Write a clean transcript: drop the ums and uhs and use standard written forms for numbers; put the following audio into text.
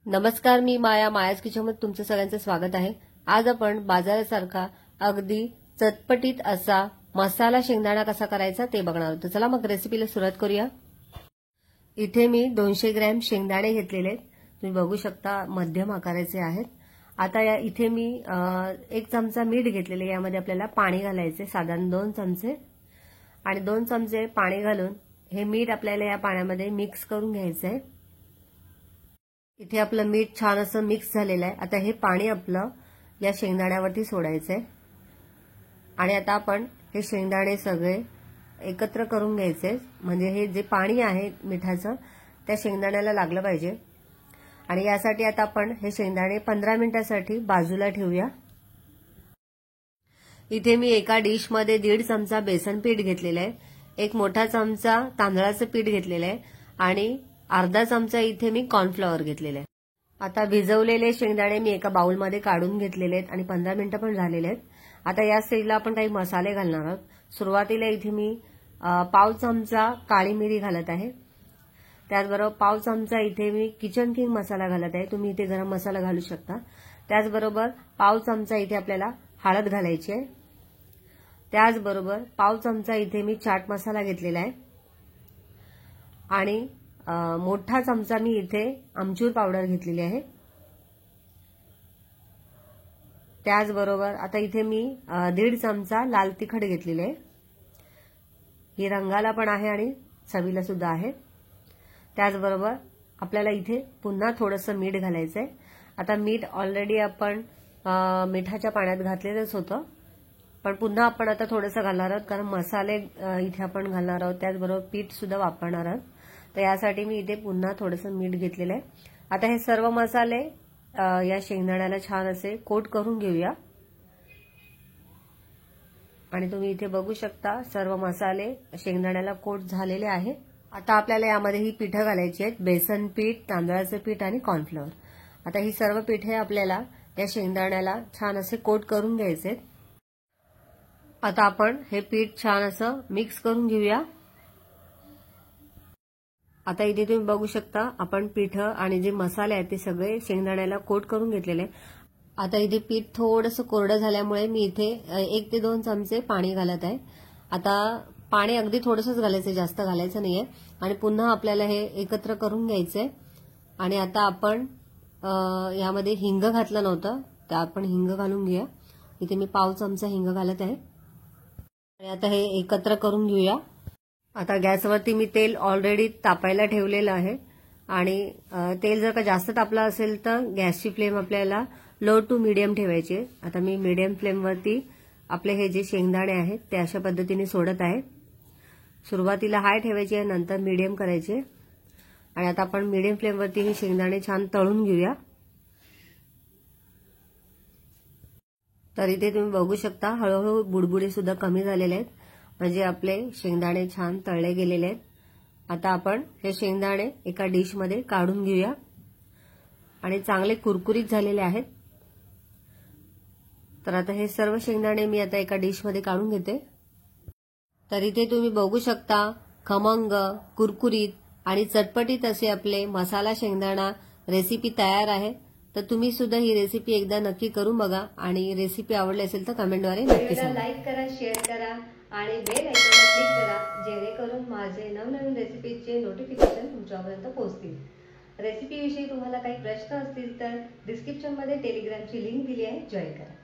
नमस्कार, मी मायाज किचनमध्ये तुमचं सगळ्यांचं स्वागत आहे। आज आपण बाजारासारखा अगदी चटपटीत असा मसाला शेंगदाणा कसा करायचा ते बघणार आहोत। चला मग रेसिपीला सुरुवात करूया। इथे मी 200 ग्रॅम शेंगदाणे घेतलेले आहेत। तुम्ही बघू शकता मध्यम आकाराचे आहेत। आता या इथे मी 1 चमचा मीठ घेतलेले, यामध्ये आपल्याला पाणी घालायचे साधारण 2 चमचे आणि 2 चमचे पाणी घालून हे मीठ आपल्याला या पाण्यामध्ये मिक्स करून घ्यायचं आहे। इथे आपलं मीठ छान असं मिक्स झालेलं आहे। आता हे पाणी आपलं या शेंगदाण्यावरती सोडायचं आहे आणि आता आपण हे शेंगदाणे सगळे एकत्र करून घ्यायचे, म्हणजे हे जे पाणी आहे मिठाचं त्या शेंगदाण्याला लागलं पाहिजे। आणि यासाठी आता आपण हे शेंगदाणे 15 मिनिटांसाठी बाजूला ठेवूया। इथे मी एका डिश मध्ये 1.5 चमचा बेसन पीठ घेतलेलं आहे, 1 मोठा चमचा तांदळाचं पीठ घेतलेलं आहे आणि अर्धा चमचा इथे मी कॉर्नफ्लॉवर घेतलेले आहे। आता भिजवलेले शेंगदाणे मी एका बाउल मध्ये काढून घेतलेले आहेत आणि 15 मिनिटं पण झालेले आहेत। आता या स्टेजला आपण काही मसाले घालणार आहोत। सुरुवातीला इथे मी पाव चमचा काळी मिरी घालत आहे, त्याचबरोबर पाव चमचा इथे मी किचन किंग मसाला घालत आहे, तुम्ही इथे गरम मसाला घालू शकता। त्याचबरोबर पाव चमचा इथे आपल्याला हळद घालायची आहे, त्याचबरोबर पाव चमचा इथे मी चाट मसाला घेतलेला आहे आणि मोठा चमचा मी इथे आमचूर पावडर घेतलेली आहे। त्याचबरोबर आता इथे मी 1.5 चमचा लाल तिखट घेतलेले आहे, ही रंगाला पण आहे आणि चवीला सुद्धा आहे। त्याचबरोबर आपल्याला इथे पुन्हा थोडंसं मीठ घालायचं आहे। आता मीठ ऑलरेडी आपण मिठाच्या पाण्यात घातलेलंच होतं, पण पुन्हा आपण आता थोडंसं घालणार आहोत, कारण मसाले इथे आपण घालणार आहोत, त्याचबरोबर पीठ सुद्धा वापरणार आहोत। तर यासाठी मी इथे पुन्हा थोडंसं मीठ घेतलेलं आहे। आता हे सर्व मसाले या शेंगदाण्याला छान असे कोट करून घेऊया आणि तुम्ही इथे बघू शकता सर्व मसाले शेंगदाण्याला कोट झालेले आहे। आता आपल्याला यामध्ये ही पीठं घालायची आहेत, बेसन पीठ, तांदळाचं पीठ आणि कॉर्नफ्लॉवर। आता ही सर्व पीठे आपल्याला या शेंगदाण्याला छान असे कोट करून घ्यायचे। आता आपण हे पीठ छान असं मिक्स करून घेऊया। आता इथे तुम्ही बघू शकता आपण पीठ आणि जे मसाले आहेत ते सगळे शेंगदाण्याला कोट करून घेतलेले आहे। आता इथे पीठ थोडंसं कोरडं झाल्यामुळे मी इथे 1 ते 2 चमचे पाणी घालत आहे। आता पाणी अगदी थोडंसंच घालायचं, जास्त घालायचं नाहीये आणि पुन्हा आपल्याला हे एकत्र करून घ्यायचंय। आणि आता आपण यामध्ये हिंग घातलं नव्हतं, तर आपण हिंग घालून घेऊया। इथे मी पाव चमचा हिंग घालत आहे आणि आता हे एकत्र करून घेऊया। आता गॅसवरती मी तेल ऑलरेडी तापायला ठेवलेलं आहे आणि तेल जर का जास्त तापलं असेल तर गॅसची फ्लेम आपल्याला लो टू मीडियम ठेवायची। आता मी मीडियम फ्लेमवरती आपले हे जे शेंगदाणे आहेत ते अशा पद्धतीने सोडत आहे। सुरुवातीला हाय ठेवायची आहे, नंतर मीडियम करायचे आणि आता आपण मीडियम फ्लेमवरती हे शेंगदाणे छान तळून घेऊया। तर इथे तुम्ही बघू शकता हळूहळू बुडबुडे सुद्धा कमी झालेले आहेत, म्हणजे आपले शेंगदाणे छान तळले गेलेले आहेत। आता आपण हे शेंगदाणे एका डिश मध्ये काढून घेऊया आणि चांगले कुरकुरीत झालेले आहेत। तर आता हे सर्व शेंगदाणे मी आता एका डिश मध्ये काढून घेते। तर इथे तुम्ही बघू शकता खमंग, कुरकुरीत आणि चटपटीत असे आपले मसाला शेंगदाणा रेसिपी तयार आहे। तर तुम्ही सुद्धा ही रेसिपी एकदा नक्की करून बघा आणि रेसिपी आवडली असेल तर कमेंटद्वारे नक्की सांगा। लाईक करा, शेअर करा आणि बेल आयकॉनला क्लिक करा, जेणेकरून माझे नवनवीन रेसिपीचे नोटिफिकेशन तुमच्यापर्यंत पोहोचतील। रेसिपीविषयी तुम्हाला काही प्रश्न असतील तर डिस्क्रिप्शनमध्ये टेलिग्रामची लिंक दिली आहे, जॉईन करा।